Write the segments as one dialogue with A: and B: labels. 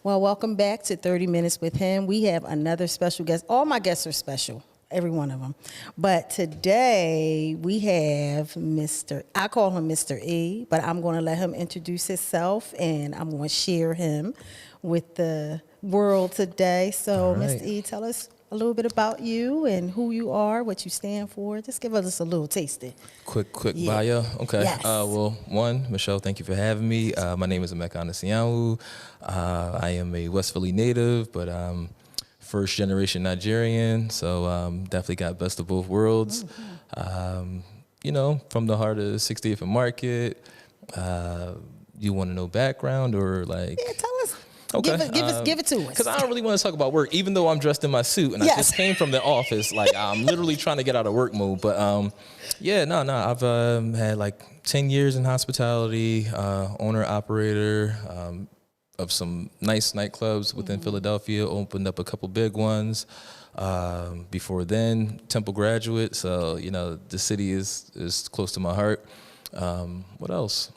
A: Well, welcome back to 30 Minutes with Him. We have another special guest. All my guests are special, every one of them. But today we have I call him Mr. E, but I'm going to let him introduce himself and I'm going to share him with the world today. So,
B: right.
A: Mr. E, tell us a little bit about you and who you are, what you stand for. Just give us a little tasting.
B: Quick bio. Okay.
A: Yes.
B: Well, Michelle, thank you for having me. My name is Emeka Anusionwu. I am a West Philly native, but I'm first generation Nigerian. So definitely got best of both worlds. From the heart of 60th and Market. You want to know background or like?
A: Yeah, tell us.
B: Okay.
A: Give it to us.
B: Because I don't really want to talk about work, even though I'm dressed in my suit and I just came from the office. Like I'm literally trying to get out of work mode. But I've had like 10 years in hospitality, owner operator of some nice nightclubs within Philadelphia. Opened up a couple big ones. Before then, Temple graduate. So the city is close to my heart. What else?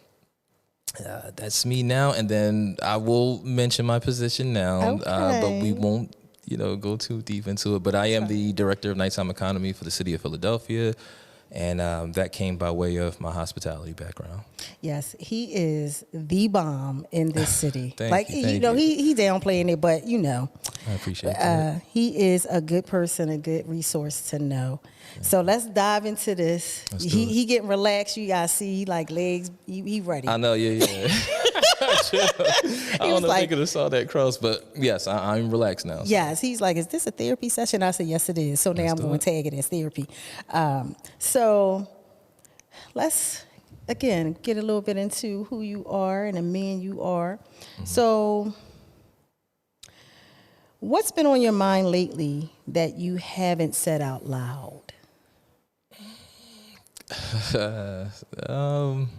B: That's me now, and then I will mention my position now, but we won't, go too deep into it. But I am the director of nighttime economy for the city of Philadelphia, and that came by way of my hospitality background.
A: Yes, he is the bomb in this city.
B: Thank you.
A: He downplaying it, but
B: I appreciate that.
A: He is a good person, a good resource to know. So let's dive into this. He getting relaxed. You guys see, like legs. He ready.
B: I know. Yeah. I don't know if they could have saw that cross, but yes, I'm relaxed now. So.
A: Yes, he's like, is this a therapy session? I said, yes, it is. So now I'm going to tag it as therapy. So let's again get a little bit into who you are and the man you are. Mm-hmm. So what's been on your mind lately that you haven't said out loud?
B: I'm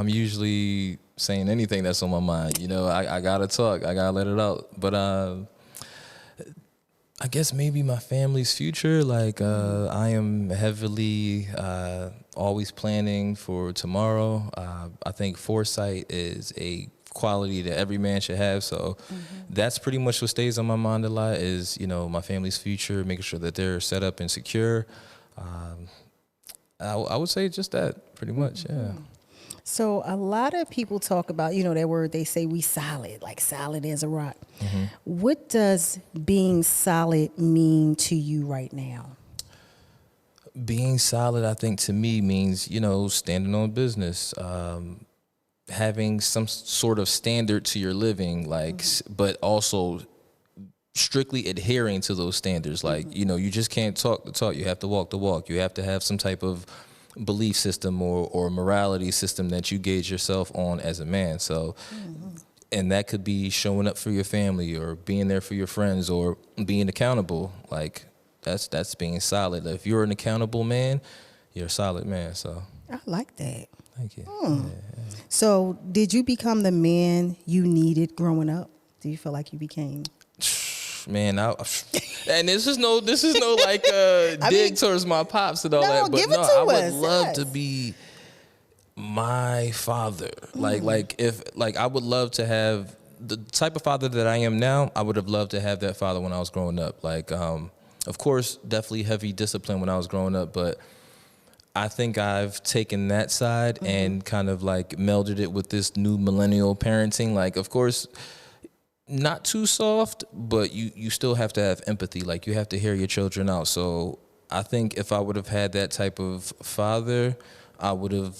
B: usually saying anything that's on my mind. I gotta talk. I gotta let it out. But I guess maybe my family's future. Like I am heavily always planning for tomorrow. I think foresight is a quality that every man should have. So that's pretty much what stays on my mind a lot is, my family's future, making sure that they're set up and secure. I would say just that pretty much. Yeah.
A: So a lot of people talk about, that word, they say we solid, like solid as a rock. Mm-hmm. What does being solid mean to you right now?
B: Being solid, I think to me means, standing on business, having some sort of standard to your living, like, but also strictly adhering to those standards. Like, you just can't talk the talk. You have to walk the walk. You have to have some type of belief system or morality system that you gauge yourself on as a man. So, and that could be showing up for your family or being there for your friends or being accountable. Like that's being solid. If you're an accountable man, you're a solid man. So
A: I like that.
B: Thank you.
A: Yeah. So did you become the man you needed growing up? Do you feel like you became?
B: Man, and this is no like dig towards my pops and all that, but I would love to be my father. I would love to have the type of father that I am now. I would have loved to have that father when I was growing up. Like, of course, definitely heavy discipline when I was growing up, but I think I've taken that side and kind of like melded it with this new millennial parenting. Like, of course, not too soft, but you still have to have empathy. Like, you have to hear your children out. So I think if I would have had that type of father, I would have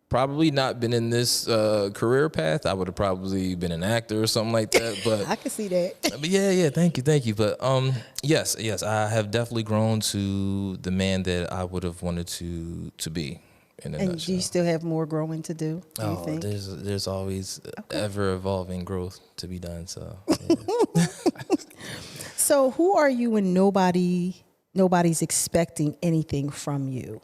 B: probably not been in this career path. I would have probably been an actor or something like that. But
A: I can see that.
B: But yeah, thank you. But yes, I have definitely grown to the man that I would have wanted to be. And
A: do you still have more growing to do? You think?
B: There's always ever evolving growth to be done. So, yeah.
A: So who are you when nobody's expecting anything from you?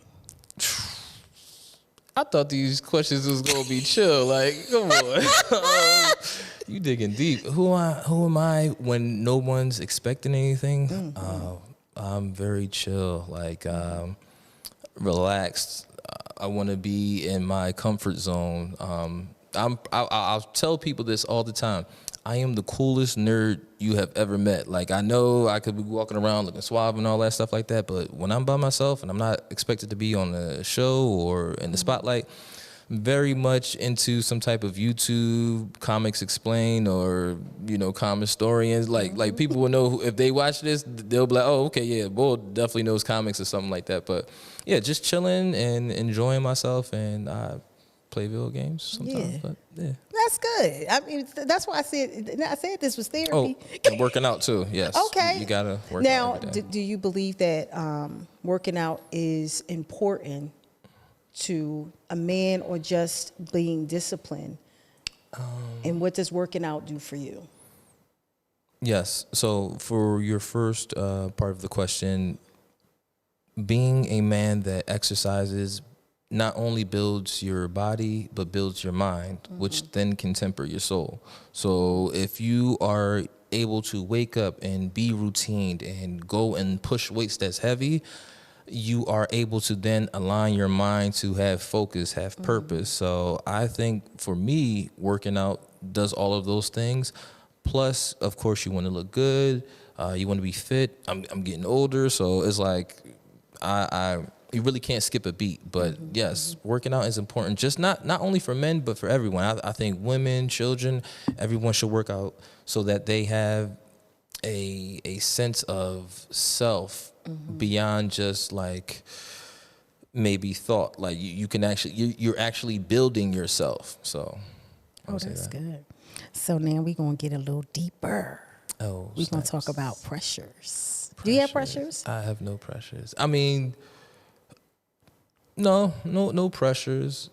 B: I thought these questions was gonna be chill. Like, come on, you digging deep. Who am I when no one's expecting anything? I'm very chill. Like, relaxed. I want to be in my comfort zone. I'll tell people this all the time. I am the coolest nerd you have ever met. Like, I know I could be walking around looking suave and all that stuff like that, but when I'm by myself and I'm not expected to be on a show or in the spotlight, I'm very much into some type of YouTube comics explained or, comic historians. Like people will know if they watch this, they'll be like, oh, okay, yeah, Bull definitely knows comics or something like that. But yeah, just chilling and enjoying myself, and I play video games sometimes.
A: Yeah.
B: But yeah.
A: That's good. I mean, that's why I said this was therapy.
B: Oh, and working out too. Yes.
A: Okay.
B: You gotta work
A: now,
B: out every day.
A: do you believe that working out is important to a man, or just being disciplined? And what does working out do for you?
B: Yes. So for your first part of the question, being a man that exercises not only builds your body, but builds your mind, which then can temper your soul. So if you are able to wake up and be routined and go and push weights that's heavy, you are able to then align your mind to have focus, have purpose. So I think for me, working out does all of those things. Plus, of course, you want to look good. You want to be fit. I'm getting older, so it's like you really can't skip a beat. But yes, working out is important. Just not only for men, but for everyone. I think women, children, everyone should work out so that they have a sense of self beyond just like maybe thought. Like you can actually you're actually building yourself. So
A: that's good. So now we're gonna get a little deeper.
B: Oh,
A: we're gonna talk about pressures. Do you have pressures?
B: I have no pressures. I mean, no pressures.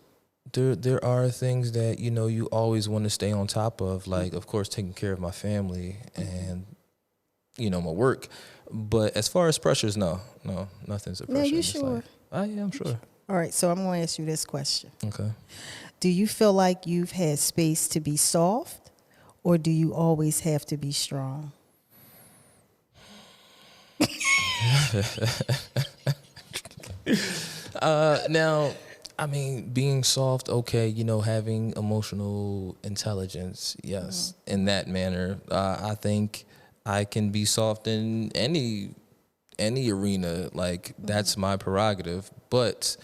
B: There are things that you always want to stay on top of, like of course taking care of my family and my work. But as far as pressures, no, nothing's a pressure.
A: Now, you sure?
B: Yeah, I'm sure.
A: All right, so I'm going to ask you this question.
B: Okay.
A: Do you feel like you've had space to be soft, or do you always have to be strong?
B: Now, I mean, being soft, okay, having emotional intelligence, yes, in that manner. I think I can be soft in any arena. Like, that's my prerogative. But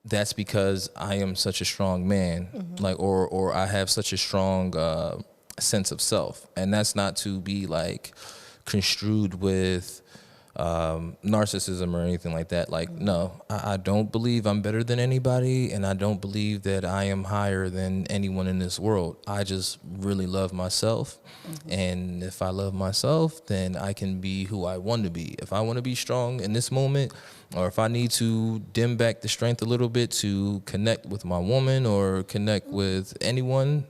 B: that's because I am such a strong man, like, or I have such a strong sense of self. And that's not to be like construed with narcissism or anything like that. Like, no, I don't believe I'm better than anybody, and I don't believe that I am higher than anyone in this world. I just really love myself, and if I love myself, then I can be who I want to be. If I want to be strong in this moment, or if I need to dim back the strength a little bit to connect with my woman or connect with anyone,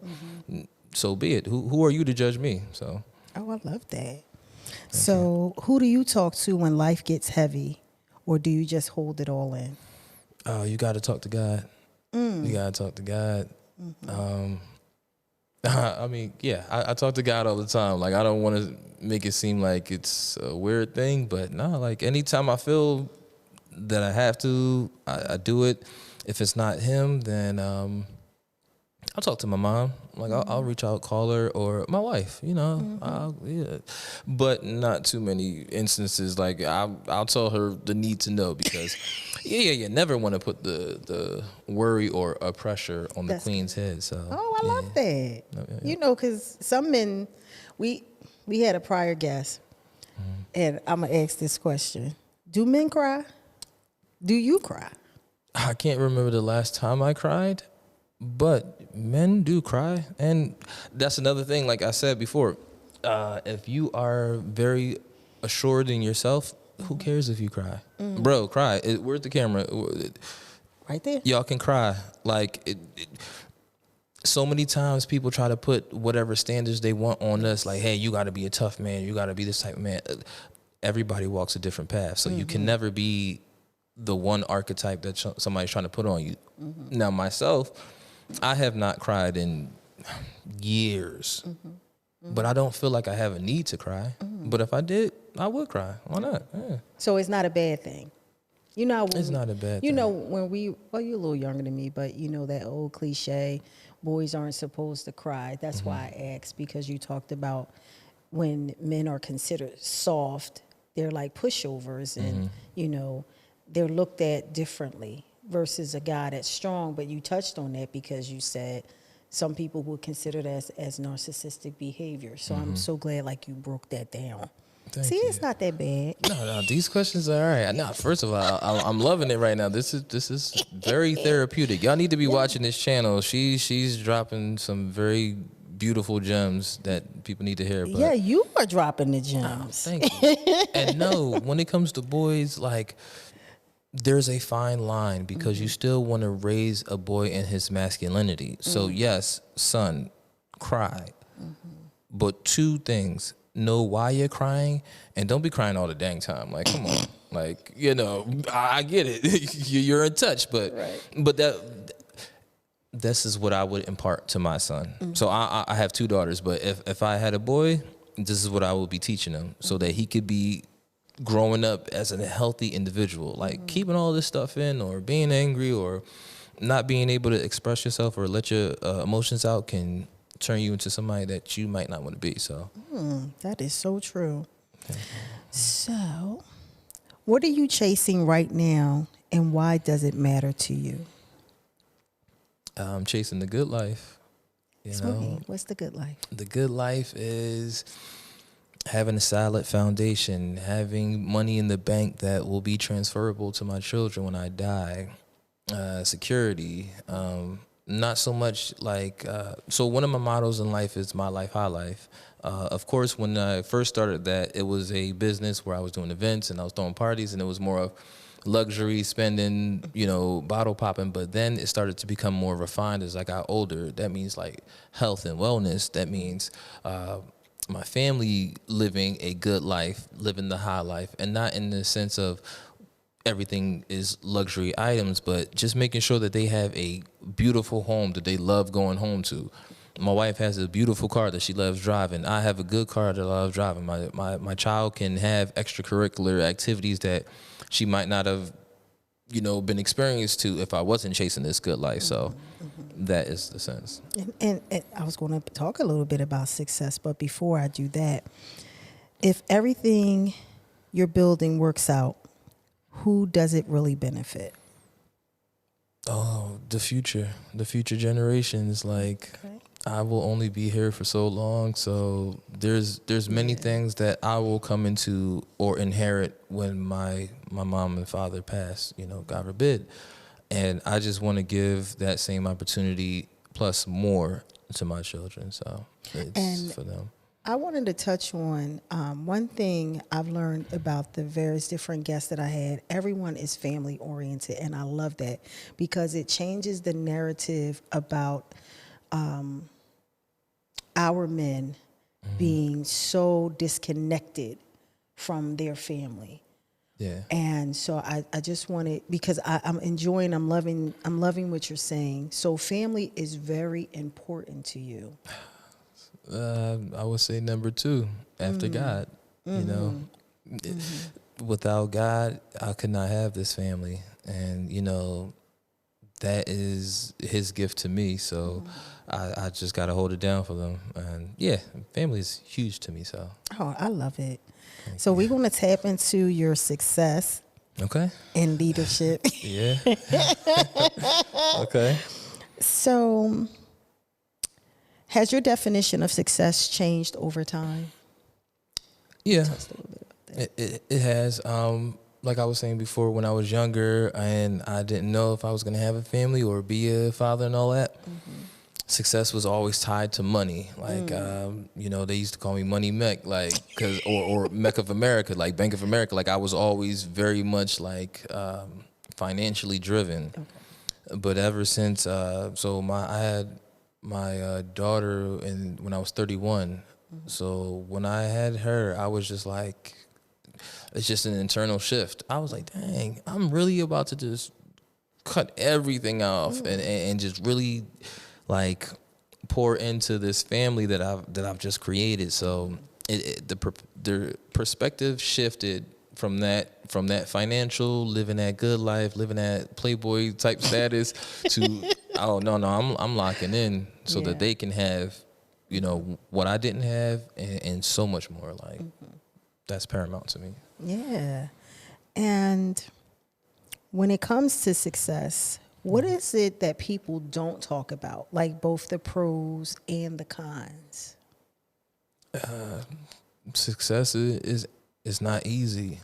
B: so be it. Who are you to judge me? So.
A: Oh, I love that. So who do you talk to when life gets heavy, or do you just hold it all in?
B: You got to talk to God. You got to talk to God. I mean, yeah, I talk to God all the time. Like, I don't want to make it seem like it's a weird thing, but no, like anytime I feel that I have to, I do it. If it's not him, then I'll talk to my mom. Like, I'll reach out, call her, or my wife, yeah. But not too many instances. Like, I'll tell her the need to know, because you never want to put the worry or a pressure on the queen's head. So
A: I love that. Yeah. Because some men, we had a prior guest, and I'm gonna ask this question: do men cry? Do you cry?
B: I can't remember the last time I cried. But men do cry, and that's another thing. Like I said before, if you are very assured in yourself, who cares if you cry? Bro, cry. Where's the camera?
A: Right there.
B: Y'all can cry. Like, so many times people try to put whatever standards they want on us. Like, hey, you got to be a tough man. You got to be this type of man. Everybody walks a different path. So you can never be the one archetype that somebody's trying to put on you. Now, myself, I have not cried in years, but I don't feel like I have a need to cry. But if I did, I would cry. Why not? Yeah.
A: So it's not a bad thing.
B: It's not a bad thing.
A: when you're a little younger than me, but that old cliche, boys aren't supposed to cry. That's why I asked, because you talked about when men are considered soft, they're like pushovers, and you know, they're looked at differently versus a guy that's strong. But you touched on that because you said some people would consider that as narcissistic behavior. So I'm so glad like you broke that down.
B: Thank
A: See,
B: you.
A: it's not that bad.
B: No, these questions are all right. No, first of all, I'm loving it right now. This is very therapeutic. Y'all need to be watching this channel. She's dropping some very beautiful gems that people need to hear. But,
A: Yeah, you are dropping the gems.
B: thank you. And no, when it comes to boys, like, there's a fine line because you still want to raise a boy in his masculinity. So yes, son, cry. But two things: know why you're crying, and don't be crying all the dang time. Like, come on, like, you know, I get it. You're in touch, but this is what I would impart to my son. So I have two daughters, but if I had a boy, this is what I would be teaching him, so that he could be growing up as a healthy individual. Like keeping all this stuff in, or being angry, or not being able to express yourself or let your emotions out can turn you into somebody that you might not want to be. So
A: that is so true. So what are you chasing right now, and why does it matter to you?
B: I'm chasing the good life. You know,
A: What's the good life?
B: the good life is having a solid foundation, having money in the bank that will be transferable to my children when I die, security, not so much like, so one of my mottos in life is my life, high life. Of course, when I first started that, it was a business where I was doing events and I was throwing parties, and it was more of luxury spending, you know, bottle popping. But then it started to become more refined as I got older. That means like health and wellness. That means my family living a good life, living the high life, and not in the sense of everything is luxury items, but just making sure that they have a beautiful home that they love going home to. My wife has a beautiful car that she loves driving. I have a good car that I love driving. My child can have extracurricular activities that she might not have, you know, been experienced to if I wasn't chasing this good life. So that is the sense.
A: And I was going to talk a little bit about success, but before I do that, if everything you're building works out, who does it really benefit?
B: Oh, the future generations. Like, I will only be here for so long, so there's many things that I will come into or inherit when my mom and father pass, you know, God forbid. And I just want to give that same opportunity plus more to my children. So it's for them.
A: I wanted to touch on one thing I've learned about the various different guests that I had. Everyone is family oriented, and I love that because it changes the narrative about our men being so disconnected from their family.
B: Yeah.
A: And so I just wanted, because I'm loving what you're saying. So family is very important to you.
B: I would say number 2 after God. You know, without God, I could not have this family, and you know, that is His gift to me. So I just got to hold it down for them, and yeah, family is huge to me. So
A: I love it. So we're going to tap into your success.
B: Okay.
A: In leadership.
B: Yeah. Okay.
A: So, has your definition of success changed over time?
B: Yeah.
A: Touched a little bit about that.
B: It has. Like I was saying before, when I was younger and I didn't know if I was going to have a family or be a father and all that, success was always tied to money. Like, you know, they used to call me Money Mech, like, or Mech of America, like Bank of America. Like, I was always very much like financially driven. Okay. But ever since, I had my daughter when I was 31. So when I had her, I was just like, it's just an internal shift. I was like, dang, I'm really about to just cut everything off and just really like pour into this family that I've just created. So the perspective shifted from that financial, living that good life, living that Playboy type status to Oh no, I'm locking in so that they can have, you know, what I didn't have and so much more. Like that's paramount to me.
A: Yeah. And when it comes to success, what is it that people don't talk about? Like both the pros and the cons?
B: Success is not easy.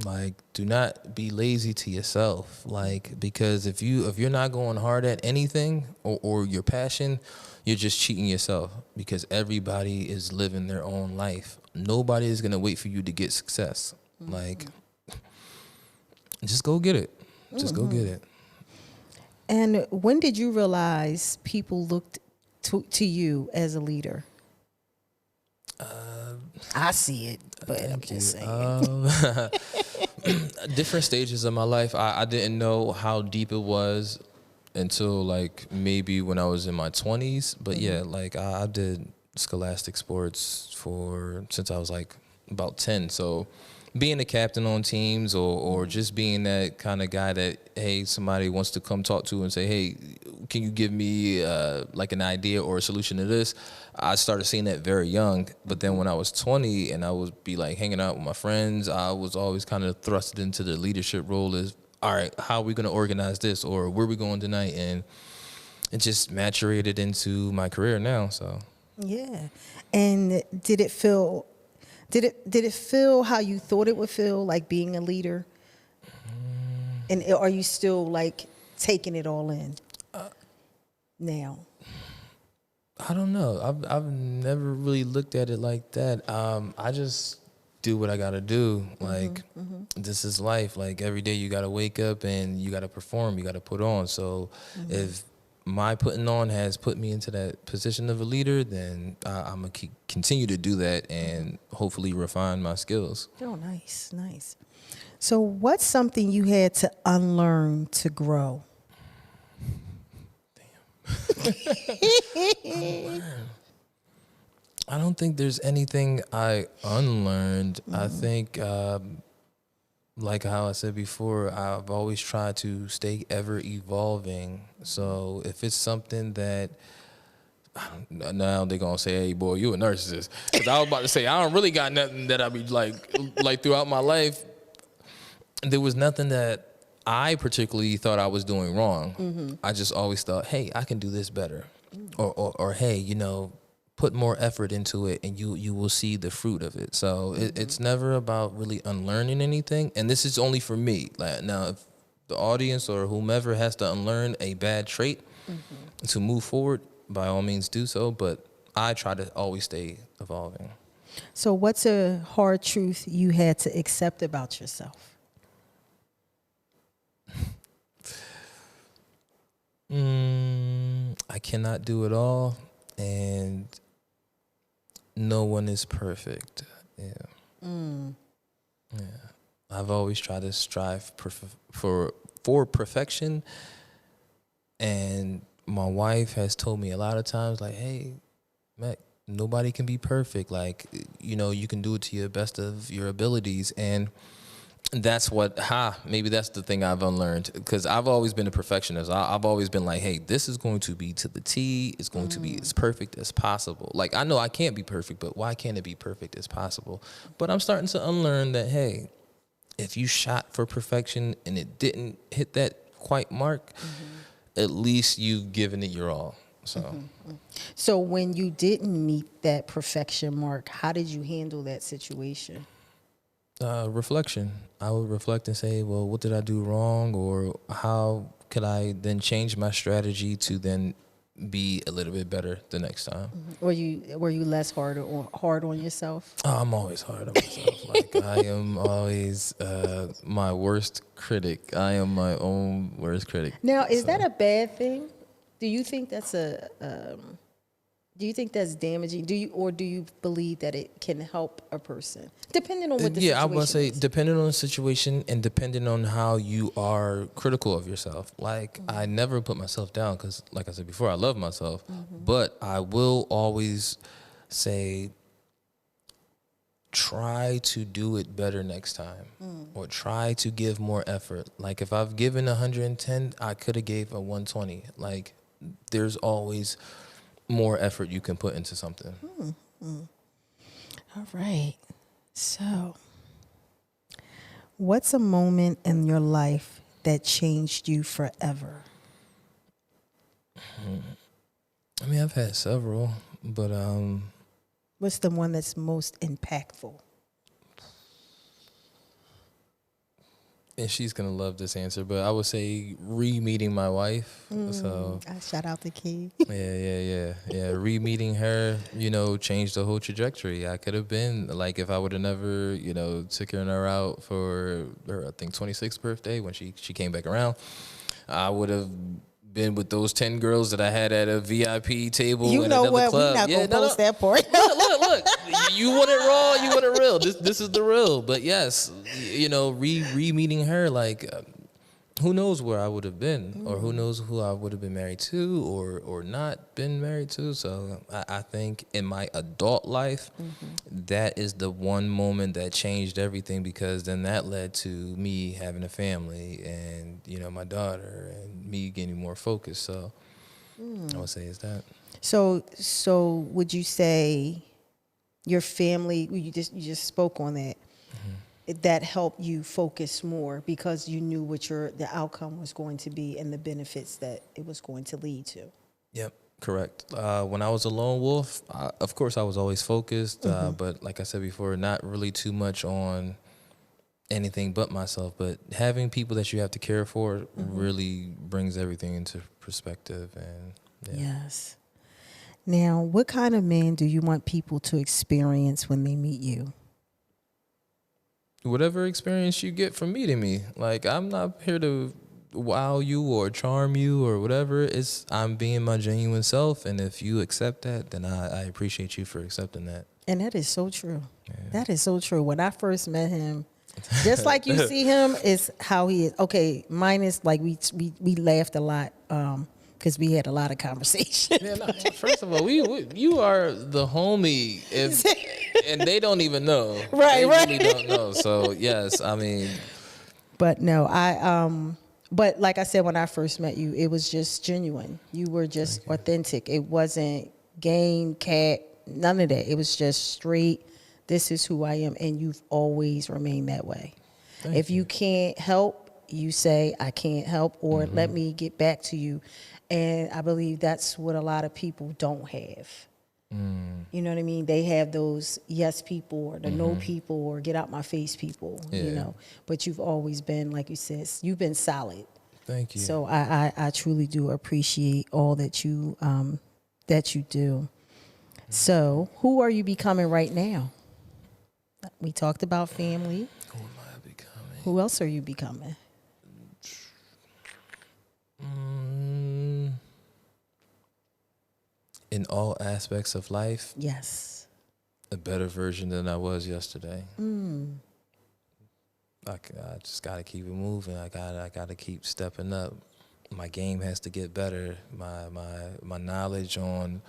B: Like, do not be lazy to yourself. Like, because if you're not going hard at anything or your passion, you're just cheating yourself, because everybody is living their own life. Nobody is gonna wait for you to get success. Like, just go get it. Just go get it.
A: And when did you realize people looked to you as a leader? I see it, but I'm just saying.
B: Different stages of my life. I didn't know how deep it was until like maybe when I was in my 20s. But yeah, like I did scholastic sports since I was like about 10. So being a captain on teams or just being that kind of guy that, hey, somebody wants to come talk to and say, hey, can you give me like an idea or a solution to this? I started seeing that very young. But then when I was 20 and I would be like hanging out with my friends, I was always kind of thrusted into the leadership role as, all right, how are we going to organize this, or where are we going tonight? And it just maturated into my career now. So
A: yeah. And did it feel how you thought it would feel, like being a leader? And are you still like taking it all in now?
B: I don't know. I've never really looked at it like that. I just do what I gotta do. Like this is life. Like every day you gotta wake up and you gotta perform. You gotta put on. So if my putting on has put me into that position of a leader, then I'm gonna continue to do that and hopefully refine my skills.
A: Oh, nice. So what's something you had to unlearn to grow?
B: I don't think there's anything I unlearned. I think, like how I said before, I've always tried to stay ever evolving. So if it's something that now they're gonna say, "Hey, boy, you a narcissist," because I was about to say I don't really got nothing that I be like throughout my life. There was nothing that I particularly thought I was doing wrong. I just always thought, hey, I can do this better. Or hey, you know, put more effort into it and you will see the fruit of it. So it's never about really unlearning anything. And this is only for me. Like, now, if the audience or whomever has to unlearn a bad trait to move forward, by all means do so. But I try to always stay evolving.
A: So what's a hard truth you had to accept about yourself?
B: I cannot do it all, and no one is perfect. Yeah. I've always tried to strive for perfection, and my wife has told me a lot of times, like, hey, Mac, nobody can be perfect. Like, you know, you can do it to your best of your abilities, and that's maybe that's the thing I've unlearned, because I've always been a perfectionist. I've always been like, hey, this is going to be to the T. It's going to be as perfect as possible. Like, I know I can't be perfect, but why can't it be perfect as possible? But I'm starting to unlearn that, hey, if you shot for perfection and it didn't hit that quite mark, at least you've given it your all. So
A: when you didn't meet that perfection mark, how did you handle that situation?
B: Reflection. I would reflect and say, well, what did I do wrong, or how could I then change my strategy to then be a little bit better the next time?
A: Were you less hard on yourself?
B: Oh, I'm always hard on myself. Like, I am always my worst critic. I am my own worst critic.
A: Now, is that a bad thing? Do you think that's do you think that's damaging? Do you believe that it can help a person, depending on what the situation is?
B: I would say depending on the situation and depending on how you are critical of yourself. Like, I never put myself down because, like I said before, I love myself. But I will always say, try to do it better next time, or try to give more effort. Like if I've given 110, I could have gave a 120. Like there's always more effort you can put into something.
A: All right. So, what's a moment in your life that changed you forever?
B: I mean, I've had several, but
A: what's the one that's most impactful?
B: And she's gonna love this answer, but I would say re-meeting my wife. So
A: I shout out to Key.
B: yeah. Re-meeting her, changed the whole trajectory. I could have been like, if I would have never, taken her out for her, I think 26th birthday when she came back around, I would have been with those 10 girls that I had at a VIP table in another club.
A: We're not gonna post that part.
B: Look. You want it raw, you want it real. This is the real. But yes, re-meeting her, like, who knows where I would have been, or who knows who I would have been married to, or not been married to. So I think in my adult life, that is the one moment that changed everything, because then that led to me having a family and, my daughter, and me getting more focused. So I would say is that.
A: So would you say your family, you just spoke on that, that helped you focus more because you knew what the outcome was going to be and the benefits that it was going to lead to?
B: Yep, correct. When I was a lone wolf, of course I was always focused, but like I said before, not really too much on anything but myself. But having people that you have to care for really brings everything into perspective. And
A: Yes. Now, what kind of man do you want people to experience when they meet you?
B: whatever experience you get from meeting me. Like, I'm not here to wow you or charm you or whatever. I'm being my genuine self, and if you accept that, then I appreciate you for accepting that.
A: And that is so true. Yeah. That is so true. When I first met him, just like you see him, is how he is. Okay, mine is like we laughed a lot because we had a lot of conversation.
B: Yeah, no, first of all, you are the homie, and they don't even know.
A: Right,
B: they
A: right.
B: Really don't know. So yes, I mean.
A: But no, But like I said, when I first met you, it was just genuine. You were just authentic. It wasn't game, cat, none of that. It was just straight. This is who I am, and you've always remained that way. If you can't help, you say, I can't help, or let me get back to you. And I believe that's what a lot of people don't have. You know what I mean? They have those yes people or the no people or get out my face people, you know. But you've always been, like you said, you've been solid.
B: Thank you.
A: So I truly do appreciate all that you do. So who are you becoming right now? We talked about family.
B: Who am I becoming?
A: Who else are you becoming?
B: In all aspects of life,
A: Yes.
B: a better version than I was yesterday. I just gotta keep it moving. I gotta keep stepping up. My game has to get better. My knowledge on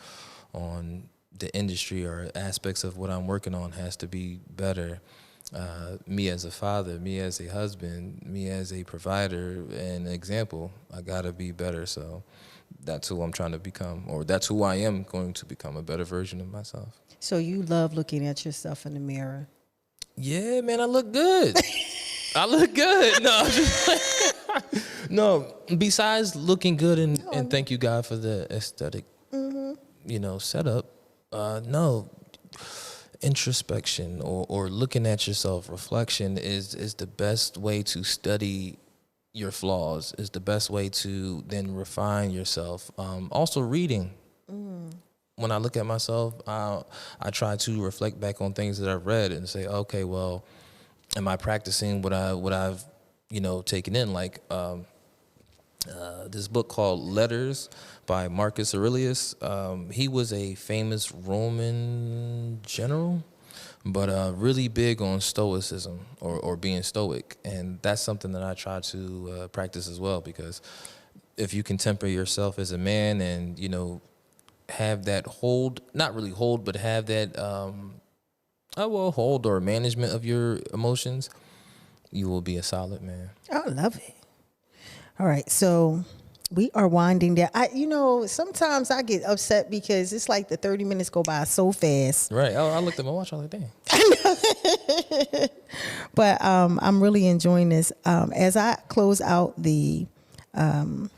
B: the industry or aspects of what I'm working on has to be better. Me as a father, me as a husband, me as a provider and example, I gotta be better. So that's who I'm trying to become, or that's who I am going to become, a better version of myself.
A: So you love looking at yourself in the mirror?
B: Yeah, man, I look good. I look good. No, besides looking good and thank you, God, for the aesthetic, setup. No, introspection or looking at yourself, reflection is the best way to study your flaws, is the best way to then refine yourself. Also reading. When I look at myself, I try to reflect back on things that I've read and say, okay, well, am I practicing what I've taken in? Like this book called Letters by Marcus Aurelius. He was a famous Roman general, but really big on Stoicism or being stoic. And that's something that I try to practice as well, because if you can temper yourself as a man and, have that hold, not really hold, but have that hold or management of your emotions, you will be a solid man.
A: I love it. All right, so we are winding down. Sometimes I get upset because it's like the 30 minutes go by so fast.
B: Right. I looked at my watch. I was like, dang.
A: But I'm really enjoying this. As I close out the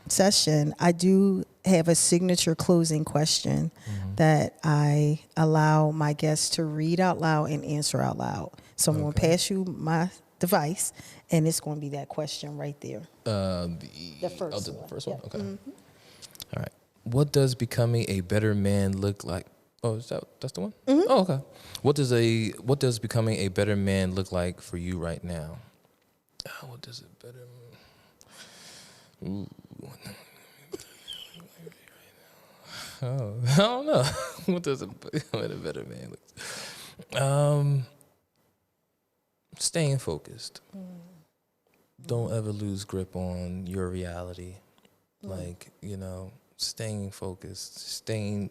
A: session, I do have a signature closing question that I allow my guests to read out loud and answer out loud. So I'm going to pass you my device, and it's going to be that question right there. The first one.
B: The first one?
A: Yep.
B: Okay.
A: Mm-hmm.
B: All right. What does becoming a better man look like? Oh, that's the one? Mm-hmm. Oh, okay. What does becoming a better man look like for you right now? What does it better? Ooh. Oh, I don't know. What does a better man look like? Staying focused. Don't ever lose grip on your reality. Like, staying focused, staying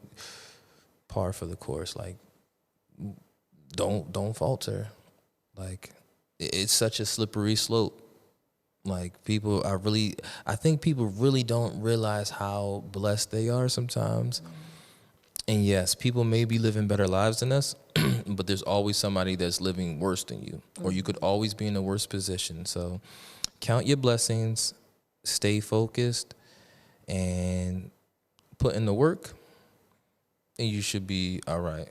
B: par for the course. Like, don't falter. Like, it's such a slippery slope. Like, I think people really don't realize how blessed they are sometimes. And yes, people may be living better lives than us, but there's always somebody that's living worse than you, or you could always be in a worse position. So count your blessings, stay focused, and put in the work, and you should be all right.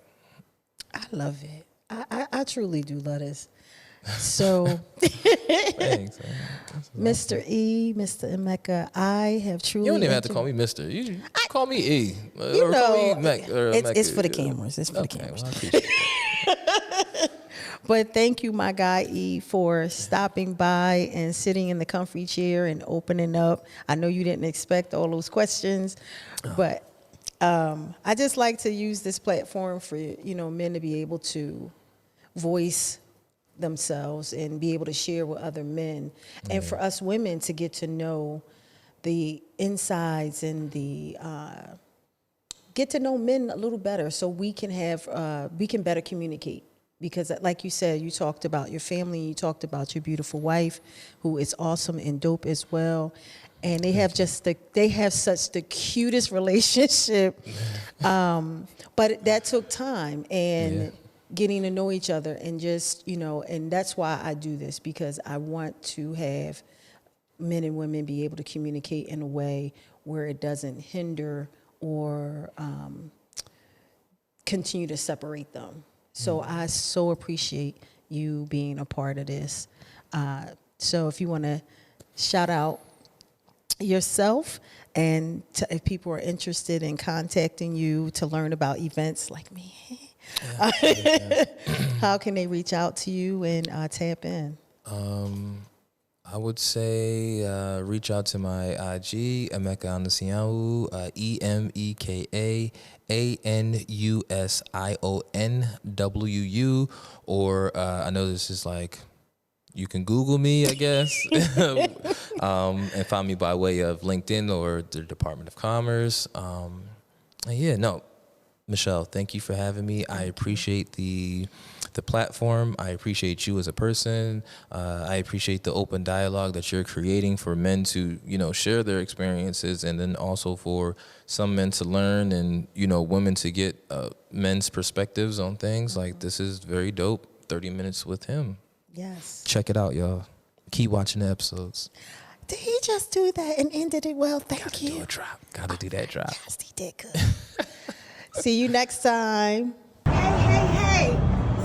A: I love it. I truly do love this. So,
B: Thanks.
A: Mr. E, Mr. Emeka, I have truly.
B: You don't even have to call me Mr. You call me E. Call me Mac,
A: it's for the cameras. It's for the cameras. Well, I appreciate it. But thank you, my guy E, for stopping by and sitting in the comfy chair and opening up. I know you didn't expect all those questions, but I just like to use this platform for men to be able to voice themselves and be able to share with other men, and for us women to get to know the insides and the get to know men a little better, so we can better communicate. Because like you said, you talked about your family, you talked about your beautiful wife, who is awesome and dope as well, and they have such the cutest relationship, but that took time and getting to know each other, and just, and that's why I do this, because I want to have men and women be able to communicate in a way where it doesn't hinder or continue to separate them. So I so appreciate you being a part of this. So if you want to shout out yourself, and if people are interested in contacting you to learn about events like me, how can they reach out to you and tap in?
B: I would say reach out to my IG, Emeka Anusionwu, EMEKA ANUSIONWU, or I know this is like, you can Google me, I guess, and find me by way of LinkedIn or the Department of Commerce. Michelle, thank you for having me. I appreciate the platform. I appreciate you as a person. I appreciate the open dialogue that you're creating for men to, share their experiences, and then also for some men to learn, and, women to get men's perspectives on things. Like, this is very dope. 30 minutes with him.
A: Yes.
B: Check it out, y'all. Keep watching the episodes.
A: Did he just do that and ended it well? Thank you.
B: Do a drop. Gotta do that drop.
A: Yes, he did good. See you next time. Hey.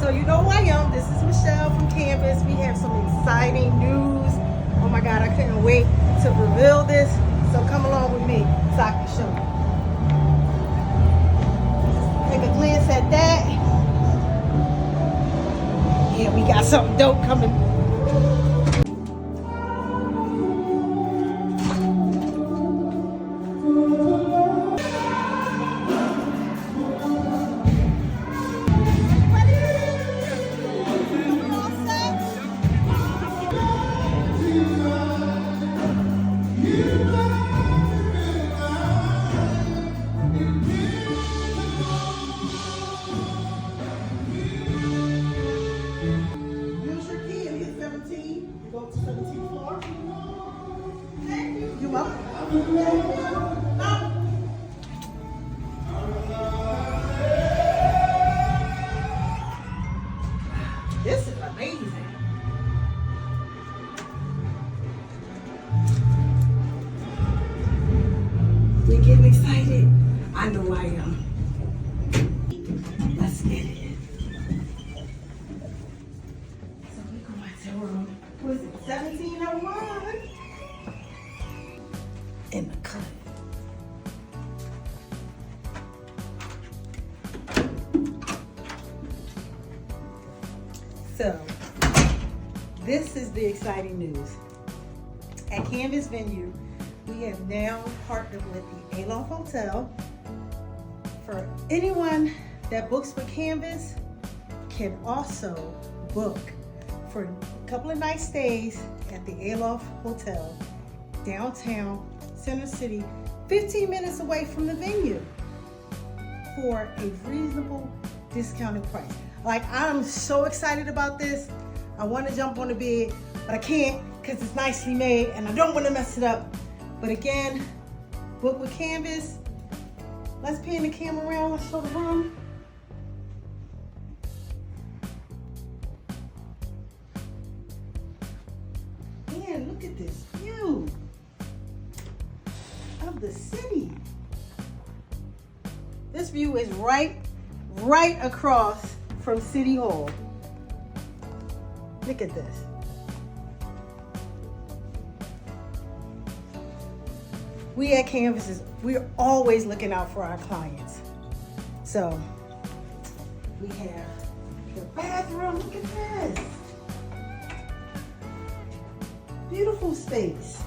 A: So you know who I am. This is Michelle from Kanvas. We have some exciting news. Oh my God, I couldn't wait to reveal this. So come along with me so I can show you. Take a glance at that. Yeah, we got something dope coming. Let's get it. So we're going to room, what is it, 1701? In the cut. So, this is the exciting news. At Kanvas Venue, we have now partnered with the Aloft Hotel. For anyone that books with Kanvas, can also book for a couple of night stays at the Aloft Hotel, downtown Center City, 15 minutes away from the venue, for a reasonable discounted price. Like, I'm so excited about this. I want to jump on the bed, but I can't because it's nicely made and I don't want to mess it up. But again, book with Kanvas. Let's pan the camera around. Let's show the room. Man, look at this view of the city. This view is right across from City Hall. Look at this. We at Kanvas, we're always looking out for our clients. So we have the bathroom. Look at this. Beautiful space.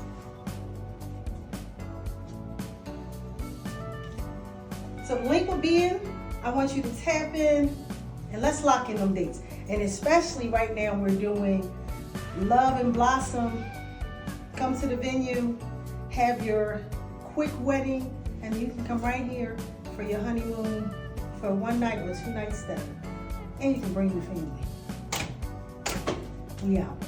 A: So the link will be in. I want you to tap in and let's lock in them dates. And especially right now, we're doing Love and Blossom. Come to the venue, have your quick wedding, and you can come right here for your honeymoon for a 1 night or 2 night stay. And you can bring your family. We out.